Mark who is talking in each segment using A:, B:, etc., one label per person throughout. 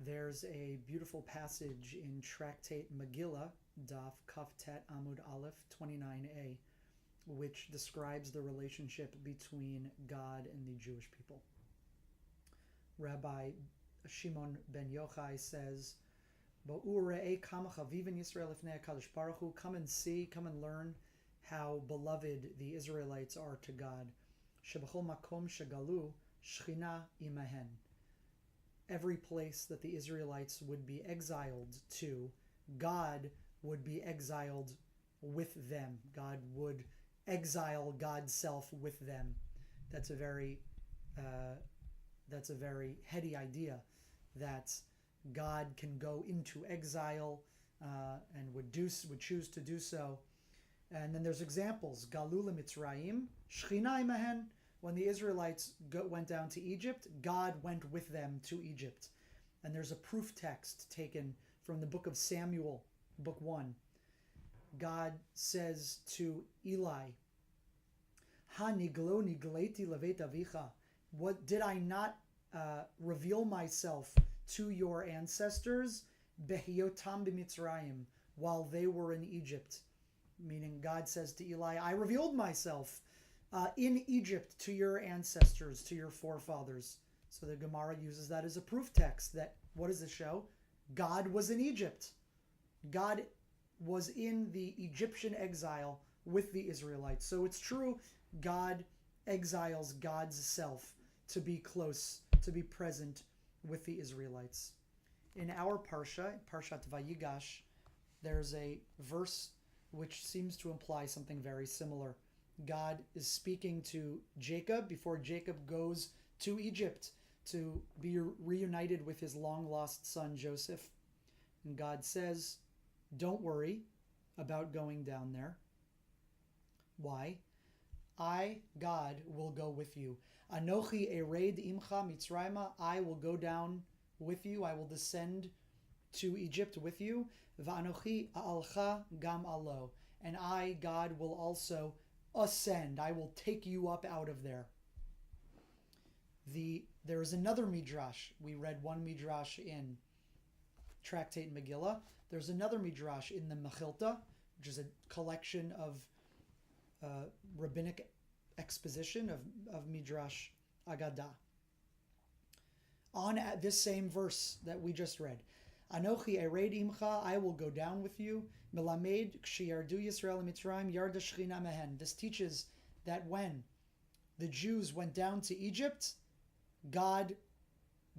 A: There's a beautiful passage in Tractate Megillah, Daf Kaftet Amud Aleph 29a, which describes the relationship between God and the Jewish people. Rabbi Shimon ben Yochai says, come and see, come and learn how beloved the Israelites are to God. Every place that the Israelites would be exiled to, God would be exiled with them. God would exile God's self with them. That's a very heady idea, that God can go into exile and would choose to do so. And then there's examples. Galula Mitzrayim, Shechina imahen. When the Israelites went down to Egypt, God went with them to Egypt. And there's a proof text taken from the book of Samuel, book 1. God says to Eli, Ha niglo nigleti levet avicha. What did I not reveal myself to your ancestors? Behiotam b'Mitzrayim, while they were in Egypt. Meaning God says to Eli, I revealed myself in Egypt to your ancestors, to your forefathers. So the Gemara uses that as a proof text. That, what does it show? God was in Egypt. God was in the Egyptian exile with the Israelites. So it's true, God exiles God's self to be close, to be present with the Israelites. In our Parsha, Parshat Vayigash, there's a verse which seems to imply something very similar. God is speaking to Jacob before Jacob goes to Egypt to be reunited with his long-lost son Joseph. And God says, don't worry about going down there. Why? I, God, will go with you. Anochi ered imcha mitzrayma. I will go down with you. I will descend to Egypt with you. Va'anochi a'alcha gam alo. And I, God, will also ascend. I will take you up out of there. There is another midrash. We read one midrash in Tractate Megillah. There's another midrash in the Mechilta, which is a collection of rabbinic exposition of midrash Agadah. On this same verse that we just read, Anochi ered imcha, I will go down with you. Melamed kshiardu Yisrael mitzrayim yarda shechina mehen. This teaches that when the Jews went down to Egypt, God,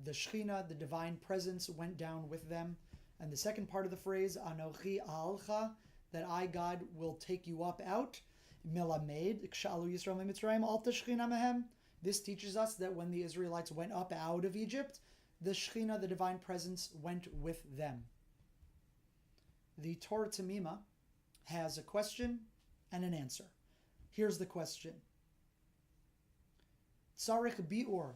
A: the Shechina, the divine presence, went down with them. And the second part of the phrase, Anochi a'alcha, that I, God, will take you up out. Melamed kshalu Yisrael mitzrayim alta shechina mehem. This teaches us that when the Israelites went up out of Egypt, the Shechina, the divine presence, went with them. The Torah Temimah has a question and an answer. Here's the question. Tzarech bi'ur.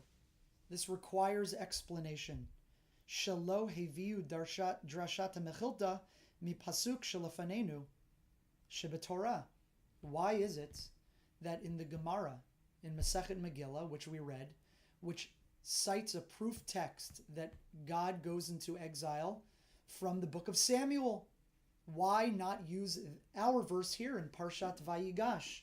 A: This requires explanation. Shelo heviu drashat mechilta mi pasuk shelafanenu shebetorah. Why is it that in the Gemara, in Masechet Megillah, which we read, which cites a proof text that God goes into exile from the book of Samuel, why not use our verse here in Parshat Vayigash,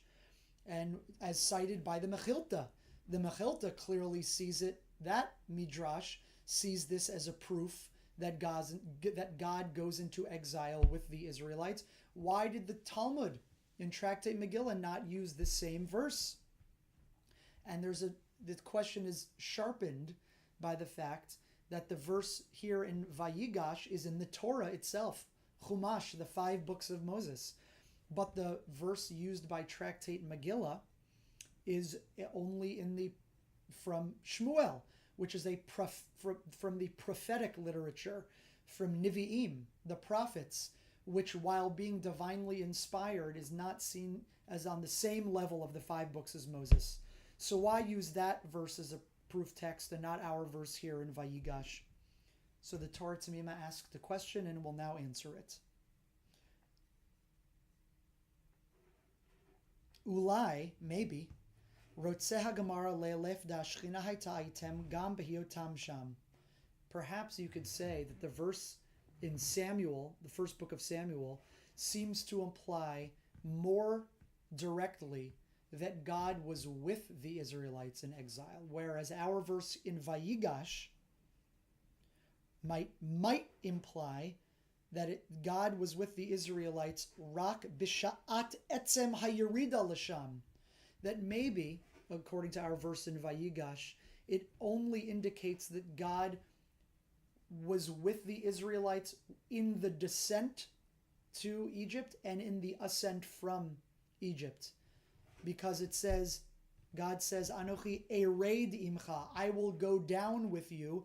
A: and as cited by the Mechilta? The Mechilta clearly sees it, that midrash sees this as a proof that God goes into exile with the Israelites. Why did the Talmud in Tractate Megillah not use the same verse? And the question is sharpened by the fact that the verse here in Vayigash is in the Torah itself, Chumash, the 5 books of Moses. But the verse used by Tractate Megillah is only from Shmuel, which is from the prophetic literature, from Nivi'im, the prophets, which, while being divinely inspired, is not seen as on the same level of the 5 books as Moses. So why use that verse as a proof text and not our verse here in Vayigash? So the Torah Temimah asks the question and will now answer it. Ulai, maybe, Rotzeh HaGemara le'elef da Shechina hayta item gam behiotam sham. perhaps you could say that the verse in Samuel, the first book of Samuel, seems to imply more directly that God was with the Israelites in exile, whereas our verse in Vayigash might imply that God was with the Israelites rak b'sha'at etzem hayirida l'sham, that maybe, according to our verse in Vayigash, it only indicates that God was with the Israelites in the descent to Egypt and in the ascent from Egypt, because it says, God says, Anochi ered imcha, I will go down with you,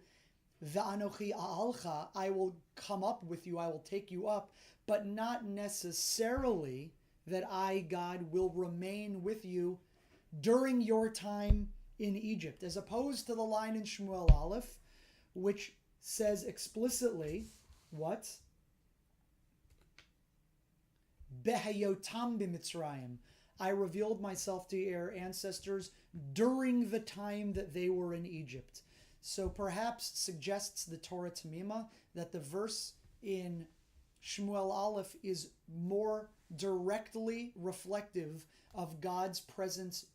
A: Va'anochi a'alcha, I will come up with you, I will take you up, but not necessarily that I, God, will remain with you during your time in Egypt, as opposed to the line in Shmuel Aleph, which says explicitly, what? Behayotam b'Mitzrayim, I revealed myself to your ancestors during the time that they were in Egypt. So perhaps suggests the Torah Temimah that the verse in Shmuel Aleph is more directly reflective of God's presence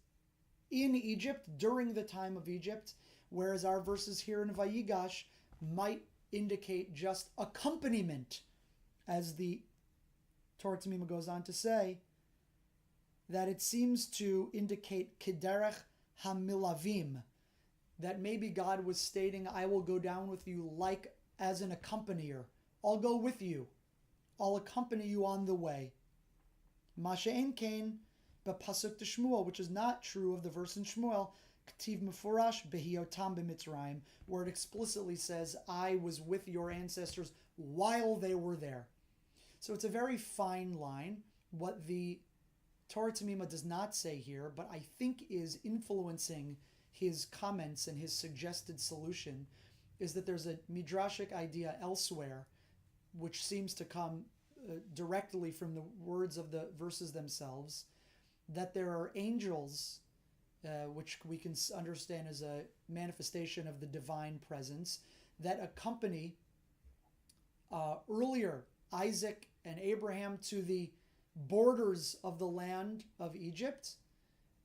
A: in Egypt during the time of Egypt, whereas our verses here in Vayigash might indicate just accompaniment, as the Torah Temimah goes on to say, that it seems to indicate kederech hamilavim, that maybe God was stating, I will go down with you like as an accompanier. I'll go with you. I'll accompany you on the way. Masha ein kain b'pasuk de Shmuel, which is not true of the verse in Shmuel, k'tiv mefurash behiyotam b'Mitzrayim, where it explicitly says, I was with your ancestors while they were there. So it's a very fine line. What the Torah Temimah does not say here, but I think is influencing his comments and his suggested solution, is that there's a midrashic idea elsewhere, which seems to come directly from the words of the verses themselves, that there are angels, which we can understand as a manifestation of the divine presence, that accompany earlier Isaac and Abraham to the borders of the land of Egypt,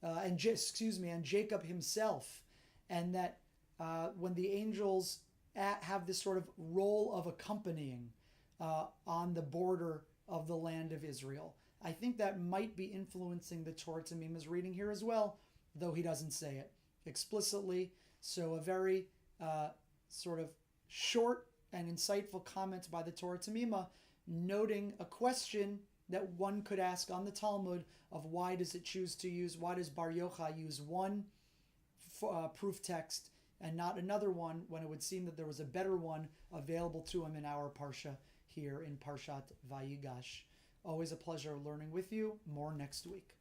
A: and Jacob himself, and that when the angels have this sort of role of accompanying on the border of the land of Israel, I think that might be influencing the Torah Temimah's reading here as well, though he doesn't say it explicitly. So a very sort of short and insightful comment by the Torah Temimah, noting a question that one could ask on the Talmud of why does Bar Yochai use one proof text and not another one, when it would seem that there was a better one available to him in our Parsha here in Parshat Vayigash. Always a pleasure learning with you. More next week.